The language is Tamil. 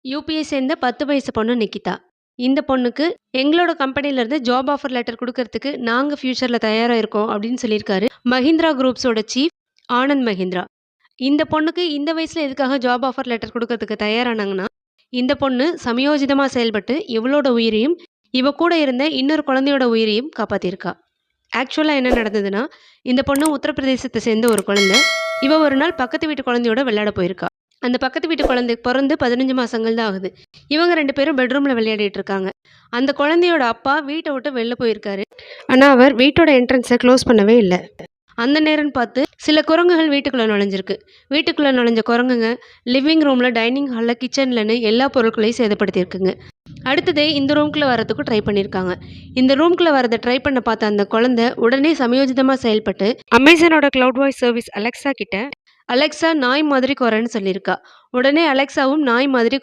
யூபியை சேர்ந்த 10 வயசு பொண்ணு நிக்கிதா. இந்த பொண்ணுக்கு எங்களோட கம்பெனிலேருந்து ஜாப் ஆஃபர் லெட்டர் குடுக்கறதுக்கு நாங்க ஃபியூச்சர்ல தயாரா இருக்கோம் அப்படின்னு சொல்லியிருக்காரு மஹிந்திரா குரூப்ஸோட சீஃப் ஆனந்த் மஹிந்திரா. இந்த பொண்ணுக்கு இந்த வயசுல எதுக்காக ஜாப் ஆஃபர் லெட்டர் குடுக்கறதுக்கு தயாரானாங்கன்னா, இந்த பொண்ணு சமயோஜிதமா செயல்பட்டு இவளோட உயிரையும், இவ கூட இருந்த இன்னொரு குழந்தையோட உயிரையும் காப்பாத்தியிருக்கா. ஆக்சுவலா என்ன நடந்ததுன்னா, இந்த பொண்ணு உத்தரப்பிரதேசத்தை சேர்ந்த ஒரு குழந்தை. இவ ஒரு நாள் பக்கத்து வீட்டு குழந்தையோட விளையாட போயிருக்கா. அந்த பக்கத்து வீட்டு குழந்தை பொறந்து 15 மாசங்கள் தான் ஆகுது. இவங்க 2 பேரும் பெட்ரூம்ல விளையாடிட்டு இருக்காங்க. அந்த குழந்தையோட அப்பா வீட்ட விட்டு வெளில போயிருக்காரு. ஆனா அவர் வீட்டோட என்ட்ரன்ஸ க்ளோஸ் பண்ணவே இல்ல. அந்த நேரம்னு பார்த்து சில குரங்குகள் வீட்டுக்குள்ள நுழைஞ்சிருக்கு. வீட்டுக்குள்ள நுழைஞ்ச குரங்குங்க லிவிங் ரூம்ல, டைனிங் ஹால்ல, கிச்சன்லன்னு எல்லா பொருட்களையும் சேதப்படுத்தியிருக்குங்க. அடுத்ததே இந்த ரூம்குள்ள வரதுக்கு ட்ரை பண்ணியிருக்காங்க. இந்த ரூம்குள்ள வரத ட்ரை பண்ண பார்த்த அந்த குழந்தை உடனே சமயோஜிதமா செயல்பட்டு அமேசானோட கிளவுட் வாய்ஸ் சர்வீஸ் அலெக்ஸா கிட்ட, அலெக்ஸா நாய் மாதிரி குறைன்னு சொல்லியிருக்கா. உடனே அலெக்ஸாவும் நாய் மாதிரி